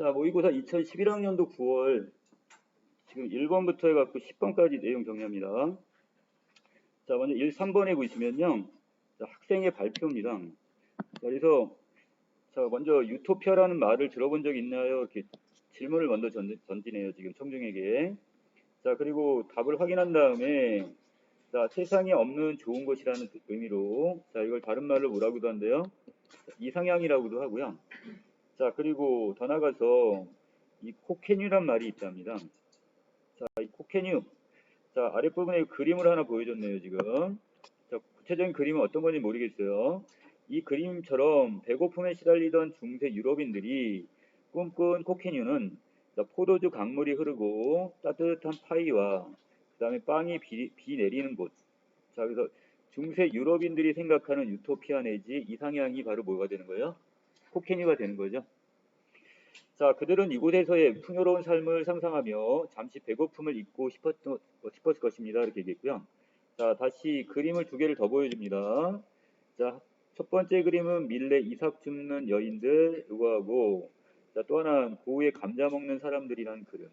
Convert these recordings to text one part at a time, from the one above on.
자, 모의고사 2011학년도 9월 지금 1번부터 해갖고 10번까지 내용 정리합니다. 자, 먼저 3번에 보시면요. 자, 학생의 발표입니다. 자, 그래서 자, 먼저 유토피아라는 말을 들어본 적 있나요? 이렇게 질문을 먼저 던지네요. 지금 청중에게. 자, 그리고 답을 확인한 다음에 자, 세상에 없는 좋은 것이라는 의미로 자, 이걸 다른 말로 뭐라고도 한대요? 이상향이라고도 하고요. 자, 그리고 더 나가서 이 코케뉴란 말이 있답니다. 자, 이 코케뉴. 자, 아랫부분에 그림을 하나 보여줬네요, 지금. 자, 구체적인 그림은 어떤 건지 모르겠어요. 이 그림처럼 배고픔에 시달리던 중세 유럽인들이 꿈꾼 코케뉴는 자, 포도주 강물이 흐르고 따뜻한 파이와 그 다음에 빵이 비 내리는 곳. 자, 그래서 중세 유럽인들이 생각하는 유토피아 내지 이상향이 바로 뭐가 되는 거예요? 코케뉴가 되는 거죠. 자, 그들은 이곳에서의 풍요로운 삶을 상상하며 잠시 배고픔을 잊고 싶었을 것입니다. 이렇게 얘기했고요. 자, 다시 그림을 두 개를 더 보여줍니다. 자, 첫 번째 그림은 밀레 이삭 줍는 여인들 요거하고 자, 또 하나는 고우에 감자 먹는 사람들이라는 그림.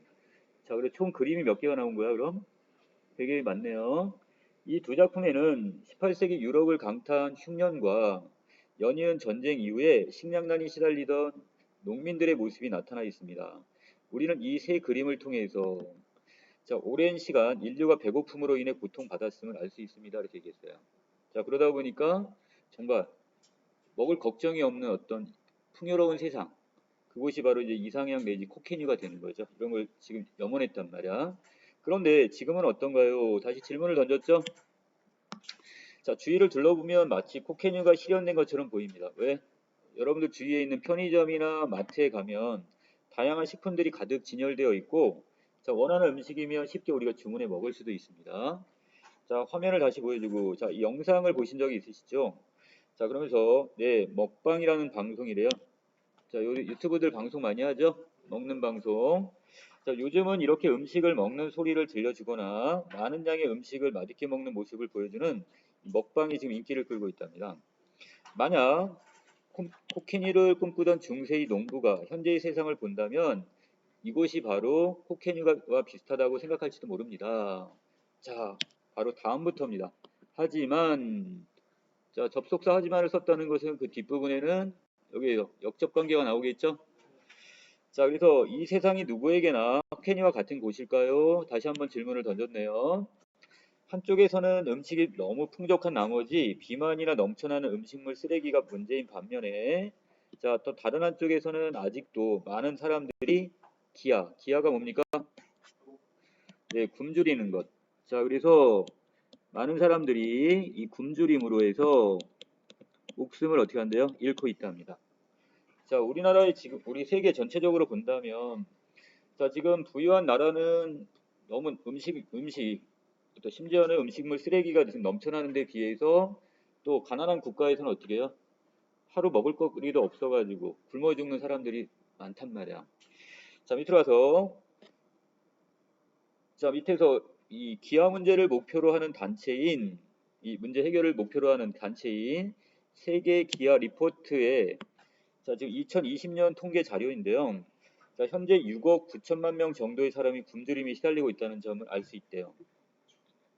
자, 그래 총 그림이 몇 개가 나온 거야, 그럼? 되게 많네요. 이 두 작품에는 18세기 유럽을 강타한 흉년과 연이은 전쟁 이후에 식량난이 시달리던 농민들의 모습이 나타나 있습니다. 우리는 이 세 그림을 통해서 자, 오랜 시간 인류가 배고픔으로 인해 고통받았음을 알 수 있습니다. 이렇게 얘기했어요. 자, 그러다 보니까 정말 먹을 걱정이 없는 어떤 풍요로운 세상, 그곳이 바로 이제 이상향 내지 코케뉴가 되는 거죠. 이런 걸 지금 염원했단 말이야. 그런데 지금은 어떤가요? 다시 질문을 던졌죠? 자, 주위를 둘러보면 마치 코케뉴가 실현된 것처럼 보입니다. 왜? 여러분들 주위에 있는 편의점이나 마트에 가면 다양한 식품들이 가득 진열되어 있고 자, 원하는 음식이면 쉽게 우리가 주문해 먹을 수도 있습니다. 자, 화면을 다시 보여주고 자, 이 영상을 보신 적이 있으시죠? 자, 그러면서 네, 먹방이라는 방송이래요. 자, 유튜브들 방송 많이 하죠? 먹는 방송. 자, 요즘은 이렇게 음식을 먹는 소리를 들려주거나 많은 양의 음식을 맛있게 먹는 모습을 보여주는 먹방이 지금 인기를 끌고 있답니다. 만약 코케뉴를 꿈꾸던 중세의 농부가 현재의 세상을 본다면 이곳이 바로 코케뉴와 비슷하다고 생각할지도 모릅니다. 자, 바로 다음부터입니다. 하지만 자, 접속사 하지만을 썼다는 것은 그 뒷부분에는 여기 역접관계가 나오겠죠? 자, 그래서 이 세상이 누구에게나 코케뉴와 같은 곳일까요? 다시 한번 질문을 던졌네요. 한쪽에서는 음식이 너무 풍족한 나머지 비만이나 넘쳐나는 음식물 쓰레기가 문제인 반면에 자, 또 다른 한쪽에서는 아직도 많은 사람들이 기아가 뭡니까? 네, 굶주리는 것. 자, 그래서 많은 사람들이 이 굶주림으로 해서 목숨을 어떻게 한대요? 잃고 있답니다. 자, 우리나라의 지금 우리 세계 전체적으로 본다면 자, 지금 부유한 나라는 너무 또 심지어는 음식물 쓰레기가 지금 넘쳐나는 데 비해서 또 가난한 국가에서는 어떻게 해요? 하루 먹을 거리도 없어가지고 굶어 죽는 사람들이 많단 말이야. 자, 밑으로 가서 자, 밑에서 이 기아 문제를 목표로 하는 단체인 이 문제 해결을 목표로 하는 단체인 세계 기아 리포트에 자, 지금 2020년 통계 자료인데요. 자, 현재 6억 9천만 명 정도의 사람이 굶주림에 시달리고 있다는 점을 알 수 있대요.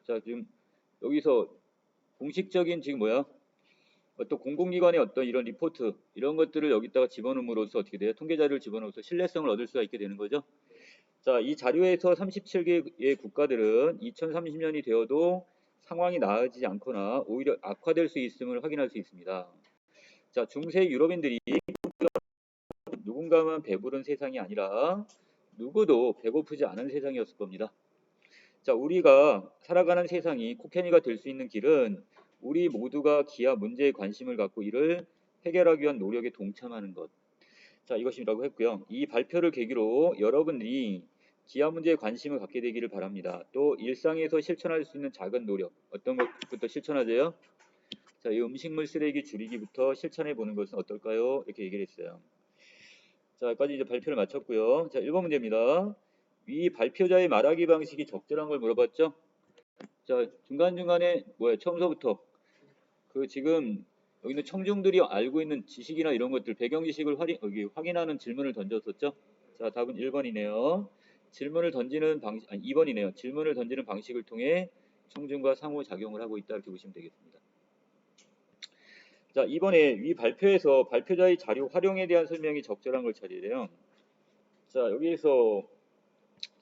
자, 지금 여기서 공식적인 지금 어떤 공공기관의 어떤 이런 리포트 이런 것들을 여기다가 집어넣음으로써 어떻게 돼요? 통계 자료를 집어넣어서 신뢰성을 얻을 수가 있게 되는 거죠. 자, 이 자료에서 37개의 국가들은 2030년이 되어도 상황이 나아지지 않거나 오히려 악화될 수 있음을 확인할 수 있습니다. 자, 중세 유럽인들이 누군가만 배부른 세상이 아니라 누구도 배고프지 않은 세상이었을 겁니다. 자, 우리가 살아가는 세상이 코케뉴가 될 수 있는 길은 우리 모두가 기아 문제에 관심을 갖고 이를 해결하기 위한 노력에 동참하는 것. 자, 이것이라고 했고요. 이 발표를 계기로 여러분들이 기아 문제에 관심을 갖게 되기를 바랍니다. 또 일상에서 실천할 수 있는 작은 노력, 어떤 것부터 실천하세요? 자, 이 음식물 쓰레기 줄이기부터 실천해 보는 것은 어떨까요? 이렇게 얘기를 했어요. 자, 여기까지 이제 발표를 마쳤고요. 자, 1번 문제입니다. 위 발표자의 말하기 방식이 적절한 걸 물어봤죠? 자, 중간중간에 처음서부터 그 지금 여기 있는 청중들이 알고 있는 지식이나 이런 것들 배경 지식을 확인하는 질문을 던졌었죠? 자, 답은 1번이네요. 질문을 던지는 방식, 아니 2번이네요. 질문을 던지는 방식을 통해 청중과 상호작용을 하고 있다 이렇게 보시면 되겠습니다. 자, 이번에 위 발표에서 발표자의 자료 활용에 대한 설명이 적절한 걸 찾으래요. 자, 여기에서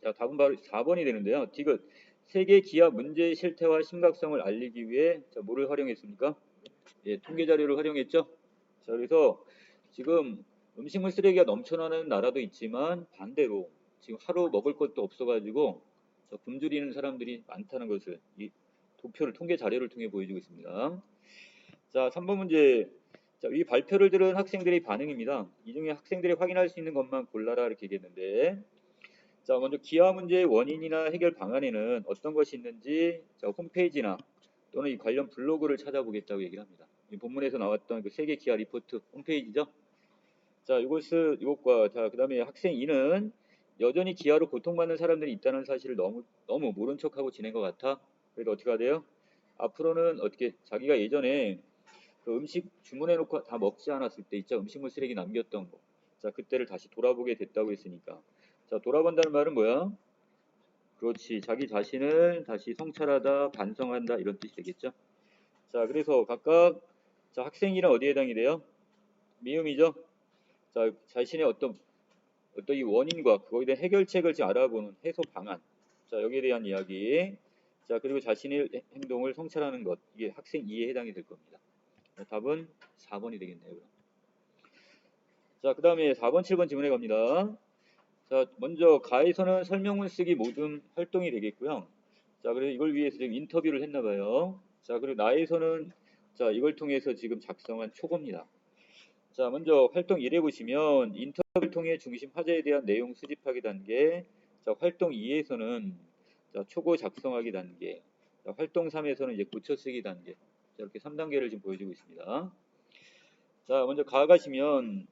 자, 답은 바로 4번이 되는데요. 디귿 세계 기아 문제의 실태와 심각성을 알리기 위해 자, 뭐를 활용했습니까? 예, 통계 자료를 활용했죠. 자, 그래서 지금 음식물 쓰레기가 넘쳐나는 나라도 있지만 반대로 지금 하루 먹을 것도 없어가지고 굶주리는 사람들이 많다는 것을 이 도표를 통계 자료를 통해 보여주고 있습니다. 자, 3번 문제. 자, 위 발표를 들은 학생들의 반응입니다. 이 중에 학생들이 확인할 수 있는 것만 골라라 이렇게 얘기했는데 자, 먼저 기아 문제의 원인이나 해결 방안에는 어떤 것이 있는지 자, 홈페이지나 또는 이 관련 블로그를 찾아보겠다고 얘기를 합니다. 이 본문에서 나왔던 그 세계 기아 리포트 홈페이지죠. 자, 이것과 자, 그다음에 학생 2는 여전히 기아로 고통받는 사람들이 있다는 사실을 너무 모른 척하고 지낸 것 같아. 그래도 어떻게 해야 돼요? 앞으로는 어떻게 자기가 예전에 그 음식 주문해놓고 다 먹지 않았을 때 있죠. 음식물 쓰레기 남겼던 거. 자, 그때를 다시 돌아보게 됐다고 했으니까. 자, 돌아본다는 말은 뭐야? 그렇지. 자기 자신을 다시 성찰하다, 반성한다 이런 뜻이 되겠죠. 자, 그래서 각각 자, 학생이란 어디에 해당이 돼요? 미음이죠. 자, 자신의 어떤 이 원인과 그거에 대한 해결책을 지금 알아보는 해소 방안. 자, 여기에 대한 이야기. 자, 그리고 자신의 행동을 성찰하는 것. 이게 학생 2에 해당이 될 겁니다. 답은 4번이 되겠네요. 그럼. 자, 그 다음에 4번, 7번 질문해 갑니다. 자, 먼저 가에서는 설명문 쓰기 모든 활동이 되겠고요. 자, 그래서 이걸 위해서 지금 인터뷰를 했나 봐요. 자, 그리고 나에서는 자, 이걸 통해서 지금 작성한 초고입니다. 자, 먼저 활동 1에 보시면 인터뷰를 통해 중심 화제에 대한 내용 수집하기 단계. 자, 활동 2에서는 자, 초고 작성하기 단계. 자, 활동 3에서는 이제 고쳐 쓰기 단계. 자, 이렇게 3단계를 지금 보여주고 있습니다. 자, 먼저 가시면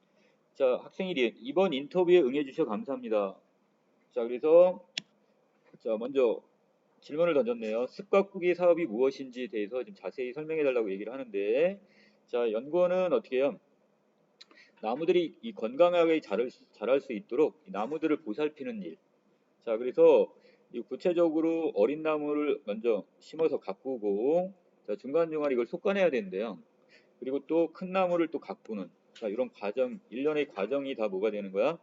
자, 학생 1이 이번 인터뷰에 응해 주셔 감사합니다. 자, 그래서 자, 먼저 질문을 던졌네요. 습각구기 사업이 무엇인지에 대해서 좀 자세히 설명해 달라고 얘기를 하는데 자, 연구원은 어떻게 해요? 나무들이 이 건강하게 자랄 수 있도록 이 나무들을 보살피는 일. 자, 그래서 이 구체적으로 어린 나무를 먼저 심어서 가꾸고 자, 중간중간 이걸 속간해야 되는데요. 그리고 또 큰 나무를 또 가꾸는 자, 이런 과정, 일련의 과정이 다 뭐가 되는 거야?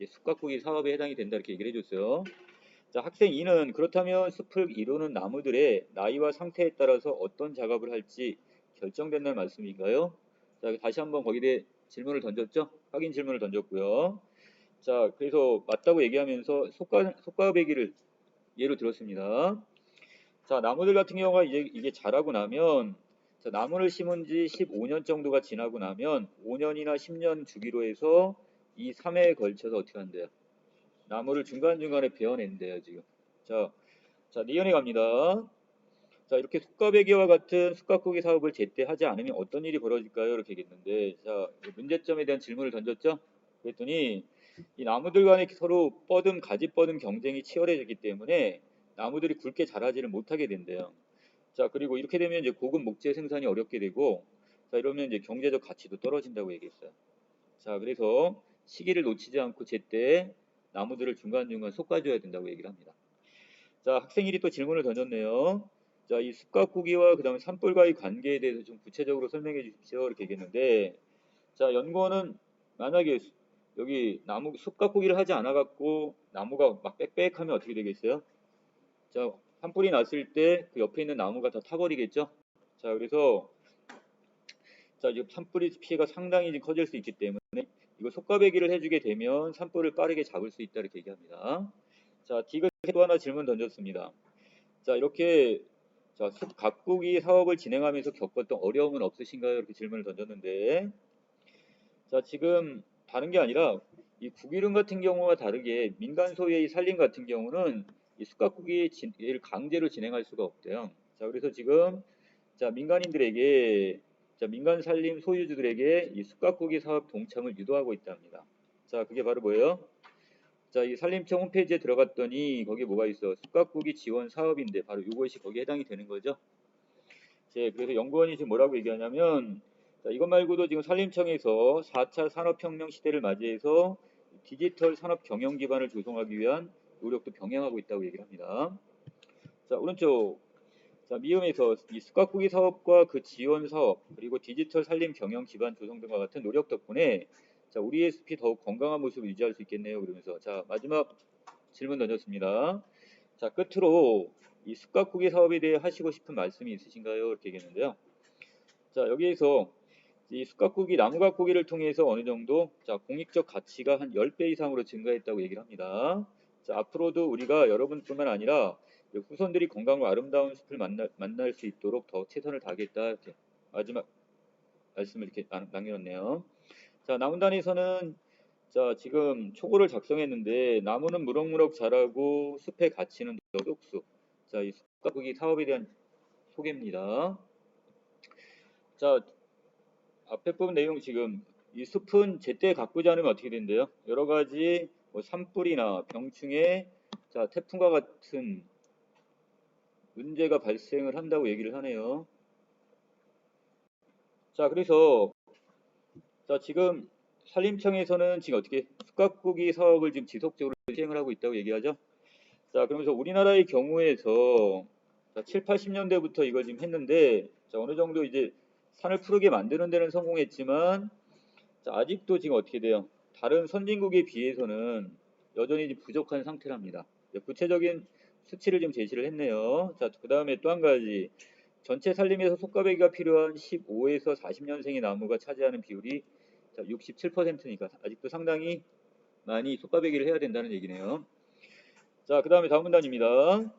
숲가꾸기 사업에 해당이 된다 이렇게 얘기를 해줬어요. 자, 학생 2는 그렇다면 숲을 이루는 나무들의 나이와 상태에 따라서 어떤 작업을 할지 결정된다는 말씀인가요? 자, 다시 한번 거기에 대해 질문을 던졌죠? 확인 질문을 던졌고요. 자, 그래서 맞다고 얘기하면서 속가배기를 예로 들었습니다. 자, 나무들 같은 경우가 이게 자라고 나면 자, 나무를 심은 지 15년 정도가 지나고 나면 5년이나 10년 주기로 해서 이 3회에 걸쳐서 어떻게 한대요? 나무를 중간중간에 베어낸대요, 지금. 자, 리연에 갑니다. 자, 이렇게 숯가배기와 같은 숯가꾸기 사업을 제때 하지 않으면 어떤 일이 벌어질까요? 이렇게 얘기했는데, 자, 문제점에 대한 질문을 던졌죠? 그랬더니, 이 나무들 간에 서로 가지 뻗은 경쟁이 치열해졌기 때문에 나무들이 굵게 자라지를 못하게 된대요. 자, 그리고 이렇게 되면 이제 고급 목재 생산이 어렵게 되고, 자, 이러면 이제 경제적 가치도 떨어진다고 얘기했어요. 자, 그래서 시기를 놓치지 않고 제때 나무들을 중간중간 솎아줘야 된다고 얘기를 합니다. 자, 학생일이 또 질문을 던졌네요. 자, 이 숲가꾸기와 그 다음에 산불과의 관계에 대해서 좀 구체적으로 설명해 주십시오. 이렇게 얘기했는데, 자, 연구원은 만약에 여기 숲가꾸기를 하지 않아갖고 나무가 막 빽빽하면 어떻게 되겠어요? 자, 산불이 났을 때 그 옆에 있는 나무가 다 타버리겠죠? 자, 그래서 자, 지금 산불이 피해가 상당히 커질 수 있기 때문에 이거 속가배기를 해주게 되면 산불을 빠르게 잡을 수 있다 이렇게 얘기합니다. 자, 디귿 또 하나 질문 던졌습니다. 자, 이렇게 자, 숲 가꾸기 사업을 진행하면서 겪었던 어려움은 없으신가요? 이렇게 질문을 던졌는데 자, 지금 다른 게 아니라 이 국유릉 같은 경우와 다르게 민간 소유의 산림 같은 경우는 이 숲 가꾸기를 강제로 진행할 수가 없대요. 자, 그래서 지금 자, 민간인들에게 자, 민간 산림 소유주들에게 이 숲 가꾸기 사업 동참을 유도하고 있답니다. 자, 그게 바로 뭐예요? 자, 이 산림청 홈페이지에 들어갔더니 거기에 뭐가 있어? 숲 가꾸기 지원 사업인데 바로 이것이 거기에 해당이 되는 거죠. 그래서 연구원이 지금 뭐라고 얘기하냐면 자, 이것 말고도 지금 산림청에서 4차 산업혁명 시대를 맞이해서 디지털 산업 경영 기반을 조성하기 위한 노력도 병행하고 있다고 얘기를 합니다. 자, 오른쪽. 자, 미음에서 이 쑥갓구기 사업과 그 지원 사업, 그리고 디지털 산림 경영 기반 조성 등과 같은 노력 덕분에 자, 우리의 숲이 더욱 건강한 모습을 유지할 수 있겠네요. 그러면서 자, 마지막 질문 던졌습니다. 자, 끝으로 이 쑥갓구기 사업에 대해 하시고 싶은 말씀이 있으신가요? 이렇게 얘기했는데요. 자, 여기에서 이 쑥갓구기, 나무갓구기를 통해서 어느 정도 자, 공익적 가치가 한 10배 이상으로 증가했다고 얘기를 합니다. 자, 앞으로도 우리가 여러분뿐만 아니라 후손들이 건강과 아름다운 숲을 만날 수 있도록 더 최선을 다하겠다. 이렇게 마지막 말씀을 이렇게 남겨놨네요. 자, 나무단에서는 자, 지금 초고를 작성했는데 나무는 무럭무럭 자라고 숲의 가치는 쑥쑥. 자, 이 쑥갓구기 사업에 대한 소개입니다. 자, 앞에 부분 내용 지금 이 숲은 제때 가꾸지 않으면 어떻게 된대요? 여러 가지 뭐 산불이나 병충해, 자, 태풍과 같은 문제가 발생을 한다고 얘기를 하네요. 자, 그래서 자, 지금 산림청에서는 지금 어떻게 숲가꾸기 사업을 지금 지속적으로 시행을 하고 있다고 얘기하죠. 자, 그러면서 우리나라의 경우에서 자, 7, 80년대부터 이걸 지금 했는데 자, 어느 정도 이제 산을 푸르게 만드는 데는 성공했지만 자, 아직도 지금 어떻게 돼요? 다른 선진국에 비해서는 여전히 지금 부족한 상태랍니다. 구체적인 수치를 좀 제시를 했네요. 자, 그 다음에 또 한 가지 전체 산림에서 속가배기가 필요한 15에서 40년생의 나무가 차지하는 비율이 67%니까 아직도 상당히 많이 속가배기를 해야 된다는 얘기네요. 자, 그 다음에 다음 문단입니다.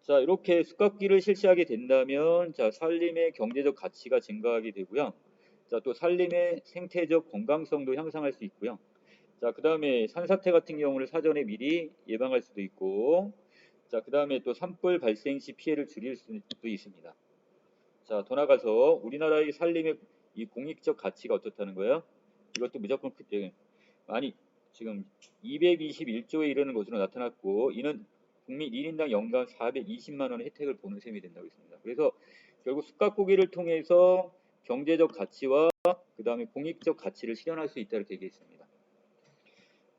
자, 이렇게 숲갓기를 실시하게 된다면 자, 산림의 경제적 가치가 증가하게 되고요. 자, 또 산림의 생태적 건강성도 향상할 수 있고요. 자, 그 다음에 산사태 같은 경우를 사전에 미리 예방할 수도 있고, 자, 그 다음에 또 산불 발생 시 피해를 줄일 수도 있습니다. 자, 더 나가서 우리나라의 산림의 이 공익적 가치가 어떻다는 거예요? 이것도 무조건 많이 지금 221조에 이르는 것으로 나타났고, 이는 국민 1인당 연간 420만 원의 혜택을 보는 셈이 된다고 했습니다. 그래서 결국 숲가꾸기를 통해서 경제적 가치와 그 다음에 공익적 가치를 실현할 수 있다 이렇게 얘기했습니다.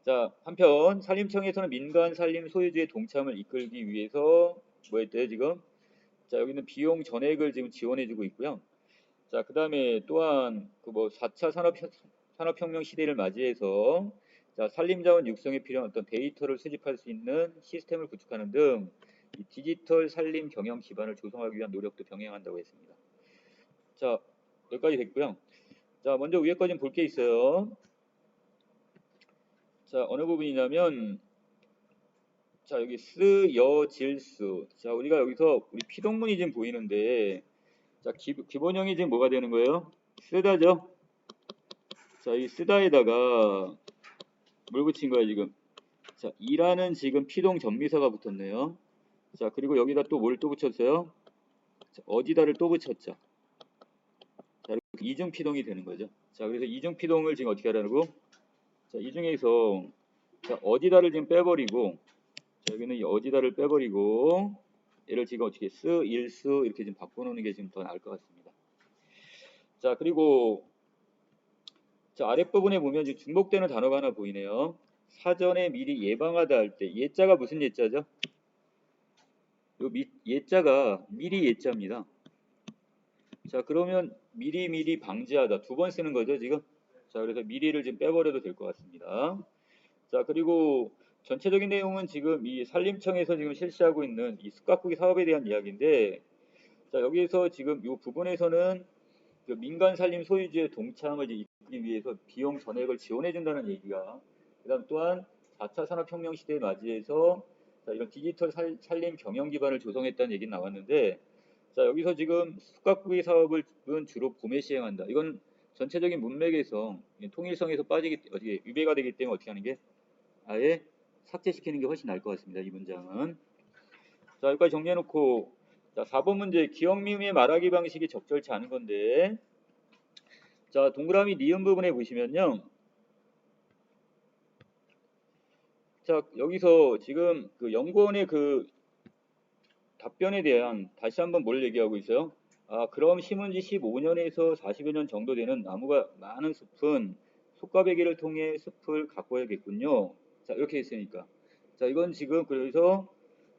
자, 한편 산림청에서는 민간 산림 소유주의 동참을 이끌기 위해서 뭐 했대요 지금? 자, 여기는 비용 전액을 지금 지원해주고 있고요. 자, 그 다음에 또한 그 뭐 4차 산업혁명 시대를 맞이해서 자, 산림자원 육성에 필요한 어떤 데이터를 수집할 수 있는 시스템을 구축하는 등 이 디지털 산림 경영 기반을 조성하기 위한 노력도 병행한다고 했습니다. 자, 여기까지 됐고요. 자, 먼저 위에 거 좀 볼 게 있어요. 자, 어느 부분이냐면 자, 여기 쓰여질수. 자, 우리가 여기서 우리 피동문이 지금 보이는데 자, 기본형이 지금 뭐가 되는 거예요? 쓰다죠? 자, 이 쓰다에다가 뭘 붙인 거야, 지금? 자, 이라는 지금 피동 전미사가 붙었네요. 자, 그리고 여기다 또 뭘 또 붙였어요? 자, 어디다를 또 붙였죠. 자, 이렇게 이중 피동이 되는 거죠. 자, 그래서 이중 피동을 지금 어떻게 하라고? 자, 이 중에서 자, 어디다를 지금 빼버리고 자, 여기는 이 어디다를 빼버리고 얘를 지금 어떻게 일수 이렇게 좀 바꿔놓는 게 지금 더 나을 것 같습니다. 자, 그리고 자, 아랫부분에 보면 지금 중복되는 단어가 하나 보이네요. 사전에 미리 예방하다 할 때 예자가 무슨 예자죠? 요 예자가 미리 예자입니다. 자, 그러면 미리 방지하다 두 번 쓰는 거죠 지금. 자, 그래서 미리를 좀 빼버려도 될 것 같습니다. 자, 그리고 전체적인 내용은 지금 이 산림청에서 지금 실시하고 있는 이 숲가꾸기 사업에 대한 이야기인데, 자, 여기에서 지금 이 부분에서는 그 민간 산림 소유주의 동참을 이끌기 위해서 비용 전액을 지원해준다는 얘기가, 그다음 또한 4차 산업혁명 시대에 맞이해서 자, 이런 디지털 산림 경영 기반을 조성했다는 얘기 나왔는데, 자, 여기서 지금 숲가꾸기 사업은 주로 봄에 시행한다. 이건 전체적인 문맥에서 통일성에서 어떻게 위배가 되기 때문에 어떻게 하는 게 아예 삭제시키는 게 훨씬 나을 것 같습니다. 이 문장은. 자, 여기까지 정리해놓고 자, 4번 문제 기억 미음의 말하기 방식이 적절치 않은 건데 자, 동그라미 니은 부분에 보시면요. 자, 여기서 지금 그 연구원의 그 답변에 대한 다시 한번 뭘 얘기하고 있어요? 아, 그럼 심은 지 15년에서 40여 년 정도 되는 나무가 많은 숲은 톱가배기를 통해 숲을 가꿔야겠군요. 자, 이렇게 했으니까. 자, 이건 지금 그래서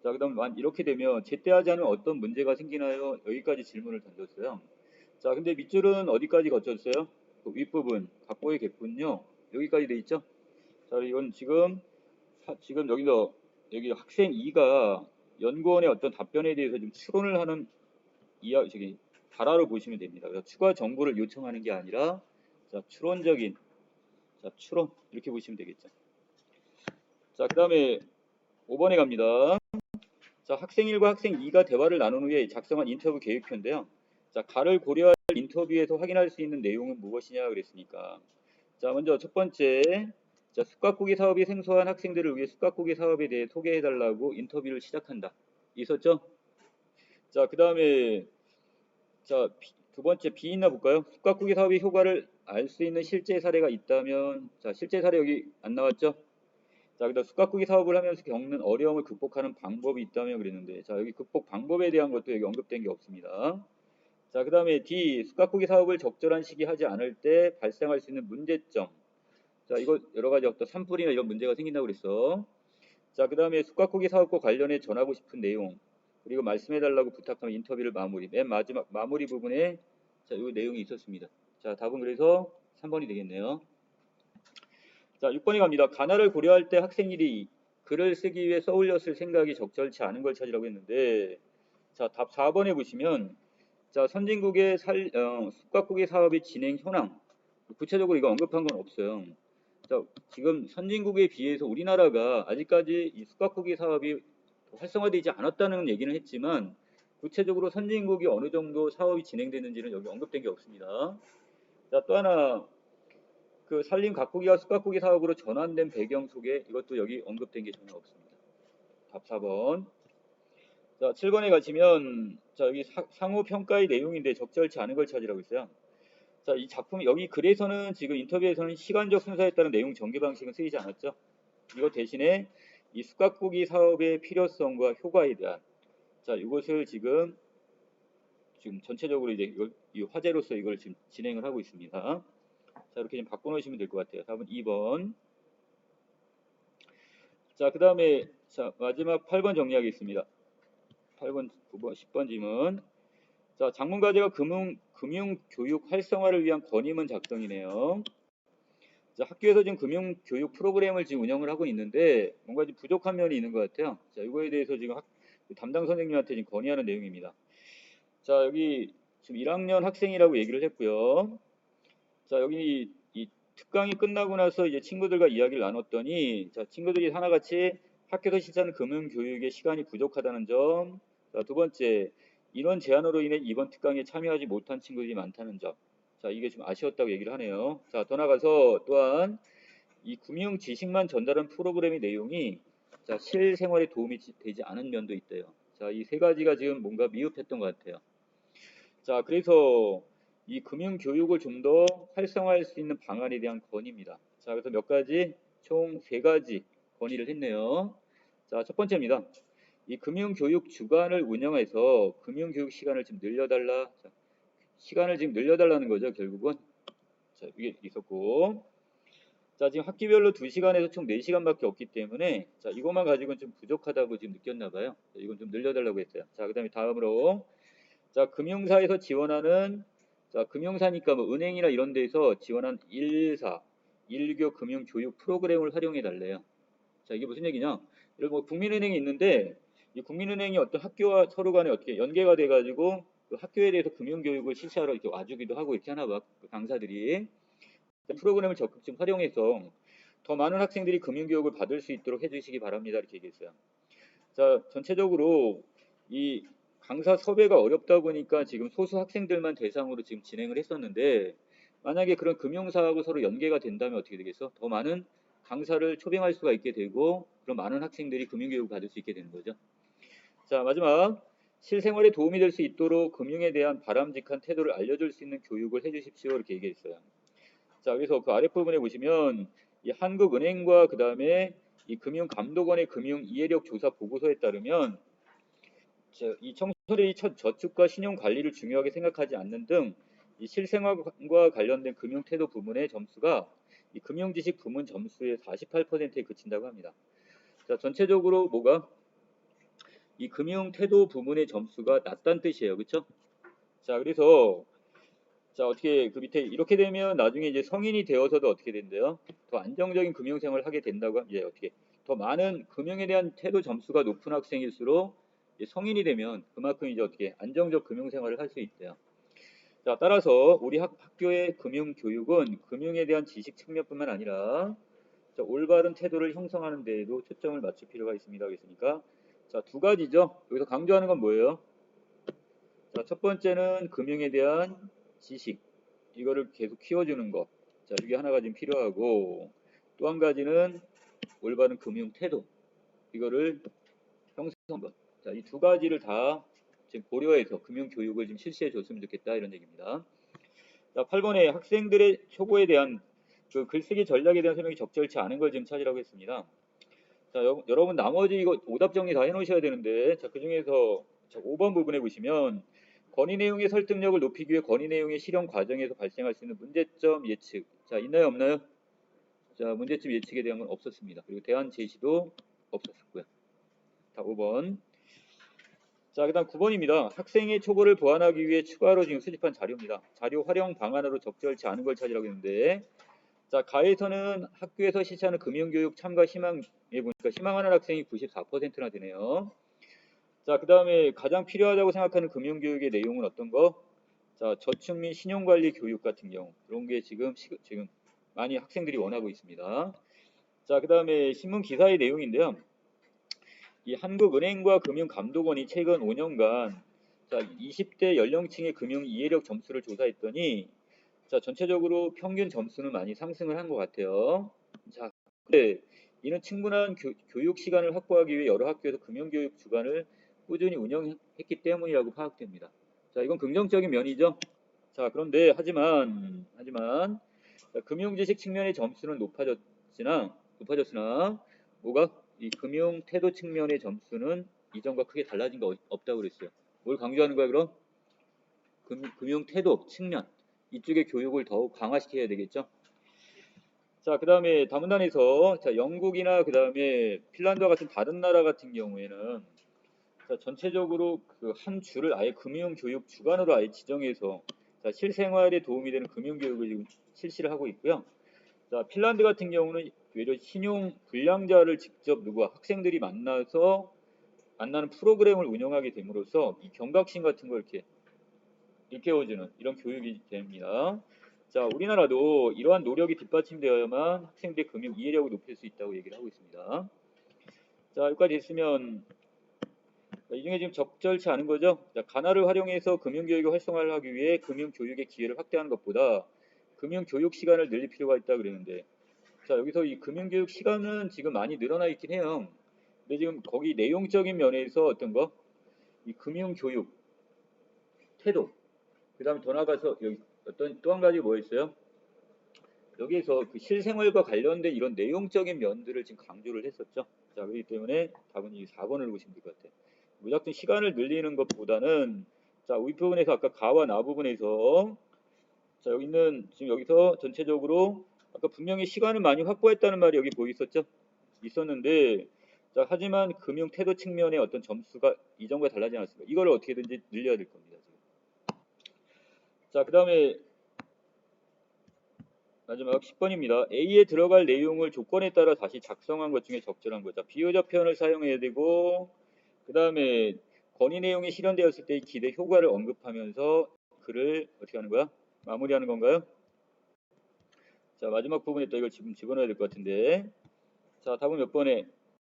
자, 그다음 이렇게 되면 제때하지 않으면 어떤 문제가 생기나요? 여기까지 질문을 던졌어요. 자, 근데 밑줄은 어디까지 거쳤어요? 그 윗부분 가꿔야겠군요. 여기까지 돼 있죠? 자, 이건 지금 여기 학생 2가 연구원의 어떤 답변에 대해서 좀 추론을 하는 발화로 보시면 됩니다. 그래서 추가 정보를 요청하는 게 아니라 자, 추론적인 추론 이렇게 보시면 되겠죠. 자, 그다음에 5번에 갑니다. 자, 학생 1과 학생 2가 대화를 나눈 후에 작성한 인터뷰 계획표인데요. 자, 가를 고려할 인터뷰에서 확인할 수 있는 내용은 무엇이냐 그랬으니까. 자, 먼저 첫 번째, 자, 쑥갓고기 사업이 생소한 학생들을 위해 쑥갓고기 사업에 대해 소개해달라고 인터뷰를 시작한다. 있었죠? 자, 그 다음에 자, 두 번째 B 있나 볼까요? 쑥갓고기 사업의 효과를 알 수 있는 실제 사례가 있다면, 자, 실제 사례 여기 안 나왔죠? 자, 그다음 쑥갓고기 사업을 하면서 겪는 어려움을 극복하는 방법이 있다면 그랬는데, 자, 여기 극복 방법에 대한 것도 여기 언급된 게 없습니다. 자, 그 다음에 D, 쑥갓고기 사업을 적절한 시기 하지 않을 때 발생할 수 있는 문제점. 자, 이거 여러 가지 어떤 산불이나 이런 문제가 생긴다고 그랬어. 자, 그 다음에 쑥갓고기 사업과 관련해 전하고 싶은 내용. 그리고 말씀해달라고 부탁하는 인터뷰를 마무리. 맨 마지막 마무리 부분에 자, 이 내용이 있었습니다. 자, 답은 그래서 3번이 되겠네요. 자, 6번에 갑니다. 가나를 고려할 때 학생들이 글을 쓰기 위해 써올렸을 생각이 적절치 않은 걸 찾으라고 했는데, 자, 답 4번에 보시면, 자, 선진국의 쑥갓고기 사업의 진행 현황, 구체적으로 이거 언급한 건 없어요. 자, 지금 선진국에 비해서 우리나라가 아직까지 이 쑥갓고기 사업이 활성화되지 않았다는 얘기는 했지만, 구체적으로 선진국이 어느 정도 사업이 진행되는지는 여기 언급된 게 없습니다. 자, 또 하나, 그 산림 가꾸기와 쑥갓고기 사업으로 전환된 배경 속에 이것도 여기 언급된 게 전혀 없습니다. 답 4번. 자, 7번에 가시면 자, 여기 상호 평가의 내용인데 적절치 않은 걸 찾으라고 있어요. 자, 이 작품 여기 글에서는 지금 인터뷰에서는 시간적 순서에 따른 내용 전개 방식은 쓰이지 않았죠. 이것 대신에 이 쑥갓고기 사업의 필요성과 효과에 대한 자, 이것을 지금 전체적으로 이제 이 화제로서 이걸 지금 진행을 하고 있습니다. 자, 이렇게 좀 바꿔놓으시면 될 것 같아요. 답은 2번. 자, 그 다음에 자, 마지막 8번 정리하겠습니다. 8번, 9번, 10번 질문. 자, 장문과제가 금융교육 활성화를 위한 건의문 작성이네요. 자, 학교에서 지금 금융교육 프로그램을 지금 운영을 하고 있는데 뭔가 좀 부족한 면이 있는 것 같아요. 자, 이거에 대해서 지금 담당 선생님한테 지금 건의하는 내용입니다. 자, 여기 지금 1학년 학생이라고 얘기를 했고요. 자, 여기 이 특강이 끝나고 나서 이제 친구들과 이야기를 나눴더니 자, 친구들이 하나같이 학교에서 실시하는 금융교육에 시간이 부족하다는 점. 자, 두 번째, 인원 제한으로 인해 이번 특강에 참여하지 못한 친구들이 많다는 점. 자, 이게 좀 아쉬웠다고 얘기를 하네요. 자, 더 나가서 또한 이 금융 지식만 전달한 프로그램의 내용이 자, 실생활에 도움이 되지 않은 면도 있대요. 자, 이 세 가지가 지금 뭔가 미흡했던 것 같아요. 자, 그래서 이 금융 교육을 좀 더 활성화할 수 있는 방안에 대한 건의입니다. 자, 그래서 몇 가지 총 3가지 건의를 했네요. 자, 첫 번째입니다. 이 금융 교육 주간을 운영해서 금융 교육 시간을 좀 늘려달라. 자, 시간을 지금 늘려달라는 거죠, 결국은. 자, 이게 있었고. 자, 지금 학기별로 2시간에서 총 4시간밖에 없기 때문에 자, 이것만 가지고는 좀 부족하다고 지금 느꼈나 봐요. 자, 이건 좀 늘려달라고 했어요. 자, 그다음에 다음으로 자, 금융사에서 지원하는 자, 금융사니까 뭐 은행이나 이런 데서 지원한 1교 금융 교육 프로그램을 활용해 달래요. 자, 이게 무슨 얘기냐? 이런 뭐 국민은행이 있는데 이 국민은행이 어떤 학교와 서로 간에 어떻게 연계가 돼 가지고 그 학교에 대해서 금융 교육을 실시하러 이렇게 와주기도 하고 이렇게 하나 봐. 그 강사들이 프로그램을 적극 좀 활용해서 더 많은 학생들이 금융 교육을 받을 수 있도록 해 주시기 바랍니다. 이렇게 얘기했어요. 자, 전체적으로 이 강사 섭외가 어렵다 보니까 지금 소수 학생들만 대상으로 지금 진행을 했었는데 만약에 그런 금융사하고 서로 연계가 된다면 어떻게 되겠어? 더 많은 강사를 초빙할 수가 있게 되고 그런 많은 학생들이 금융교육을 받을 수 있게 되는 거죠. 자, 마지막 실생활에 도움이 될 수 있도록 금융에 대한 바람직한 태도를 알려줄 수 있는 교육을 해주십시오 이렇게 얘기했어요. 자, 그래서 그 아랫부분에 보시면 이 한국은행과 그 다음에 이 금융감독원의 금융 이해력 조사 보고서에 따르면 이 청소년이 저축과 신용 관리를 중요하게 생각하지 않는 등 이 실생활과 관련된 금융 태도 부문의 점수가 이 금융지식 부문 점수의 48%에 그친다고 합니다. 자, 전체적으로 뭐가 이 금융태도 부문의 점수가 낮다는 뜻이에요. 그렇죠? 자, 그래서 자, 어떻게 그 밑에 이렇게 되면 나중에 이제 성인이 되어서도 어떻게 된대요? 더 안정적인 금융 생활을 하게 된다고 이제 어떻게 더 많은 금융에 대한 태도 점수가 높은 학생일수록 이제 성인이 되면 그만큼 이제 어떻게 안정적 금융 생활을 할 수 있대요. 자, 따라서 우리 학교의 금융 교육은 금융에 대한 지식 측면뿐만 아니라 자, 올바른 태도를 형성하는 데에도 초점을 맞출 필요가 있습니다. 그랬으니까 자, 두 가지죠. 여기서 강조하는 건 뭐예요? 자, 첫 번째는 금융에 대한 지식, 이거를 계속 키워주는 것. 자, 이게 하나가 지금 필요하고, 또 한 가지는 올바른 금융 태도, 이거를 형성한 것. 자, 이 두 가지를 다 지금 고려해서 금융 교육을 좀 실시해 줬으면 좋겠다, 이런 얘기입니다. 자, 8번에 학생들의 초보에 대한 그 글쓰기 전략에 대한 설명이 적절치 않은 걸 지금 찾으라고 했습니다. 자, 여러분 나머지 이거 오답 정리 다 해놓으셔야 되는데, 자, 그 중에서 5번 부분에 보시면 건의 내용의 설득력을 높이기 위해 건의 내용의 실현 과정에서 발생할 수 있는 문제점 예측. 자, 있나요, 없나요? 자, 문제점 예측에 대한 건 없었습니다. 그리고 대안 제시도 없었고요. 자, 5번. 자, 그다음 9번입니다. 학생의 초보를 보완하기 위해 추가로 지금 수집한 자료입니다. 자료 활용 방안으로 적절치 않은 걸 찾으라고 했는데, 자, 가에서는 학교에서 실시하는 금융교육 참가 희망에 보니까 희망하는 학생이 94%나 되네요. 자, 그 다음에 가장 필요하다고 생각하는 금융교육의 내용은 어떤 거? 자, 저축 및 신용관리 교육 같은 경우 그런 게 지금 많이 학생들이 원하고 있습니다. 자, 그 다음에 신문 기사의 내용인데요. 이 한국은행과 금융감독원이 최근 5년간 자, 20대 연령층의 금융 이해력 점수를 조사했더니 자, 전체적으로 평균 점수는 많이 상승을 한 것 같아요. 자, 근데 이는 충분한 교육 시간을 확보하기 위해 여러 학교에서 금융교육 주간을 꾸준히 운영했기 때문이라고 파악됩니다. 자, 이건 긍정적인 면이죠. 자, 그런데 하지만 자, 금융지식 측면의 점수는 높아졌으나 뭐가 이 금융 태도 측면의 점수는 이전과 크게 달라진 거 없다고 그랬어요. 뭘 강조하는 거야 그럼? 금융 태도 측면 이쪽의 교육을 더욱 강화시켜야 되겠죠. 자, 그 다음에 다문단에서 자, 영국이나 그 다음에 핀란드와 같은 다른 나라 같은 경우에는 자, 전체적으로 그 한 주를 아예 금융교육 주간으로 아예 지정해서 자, 실생활에 도움이 되는 금융교육을 지금 실시를 하고 있고요. 자, 핀란드 같은 경우는 외려 신용 불량자를 직접 학생들이 만나서 만나는 프로그램을 운영하게 됨으로써 이 경각심 같은 걸 이렇게 일깨워주는 이런 교육이 됩니다. 자, 우리나라도 이러한 노력이 뒷받침되어야만 학생들의 금융 이해력을 높일 수 있다고 얘기를 하고 있습니다. 자, 여기까지 했으면 이 중에 지금 적절치 않은 거죠. 자, 가나를 활용해서 금융교육을 활성화를 하기 위해 금융교육의 기회를 확대하는 것보다 금융교육 시간을 늘릴 필요가 있다 그랬는데 자, 여기서 이 금융교육 시간은 지금 많이 늘어나 있긴 해요. 근데 지금 거기 내용적인 면에서 어떤 거? 이 금융교육 태도 그 다음에 더 나가서 여기 어떤 또 한 가지 뭐 있어요? 여기에서 그 실생활과 관련된 이런 내용적인 면들을 지금 강조를 했었죠. 자, 그렇기 때문에 답은 이 4번을 보시면 될 것 같아요. 무작정 시간을 늘리는 것보다는 자, 윗부분에서 아까 가와 나 부분에서 자, 여기 있는 지금 여기서 전체적으로 아까 분명히 시간을 많이 확보했다는 말이 여기 있었죠? 있었는데 자, 하지만 금융 태도 측면의 어떤 점수가 이전과 달라지지 않았습니다. 이걸 어떻게든지 늘려야 될 겁니다. 지금. 자, 그 다음에 마지막 10번입니다. A에 들어갈 내용을 조건에 따라 다시 작성한 것 중에 적절한 거죠. 비유적 표현을 사용해야 되고 그 다음에 건의 내용이 실현되었을 때의 기대 효과를 언급하면서 글을 어떻게 하는 거야? 마무리하는 건가요? 자, 마지막 부분에 또 이걸 지금 집어넣어야 될 것 같은데 자, 답은 몇 번에?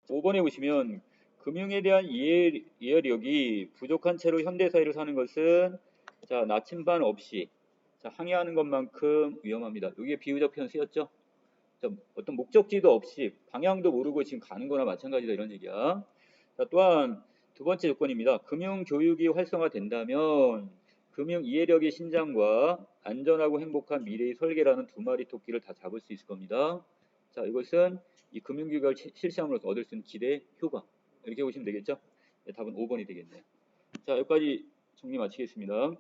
5번에 보시면 금융에 대한 이해력이 부족한 채로 현대사회를 사는 것은 자, 나침반 없이 자, 항해하는 것만큼 위험합니다. 여기에 비유적 표현 쓰였죠? 자, 어떤 목적지도 없이 방향도 모르고 지금 가는 거나 마찬가지다 이런 얘기야. 자, 또한 두 번째 조건입니다. 금융교육이 활성화된다면 금융 이해력의 신장과 안전하고 행복한 미래의 설계라는 두 마리 토끼를 다 잡을 수 있을 겁니다. 자, 이것은 이 금융교육을 실시함으로써 얻을 수 있는 기대 효과 이렇게 보시면 되겠죠? 네, 답은 5번이 되겠네요. 자, 여기까지 정리 마치겠습니다.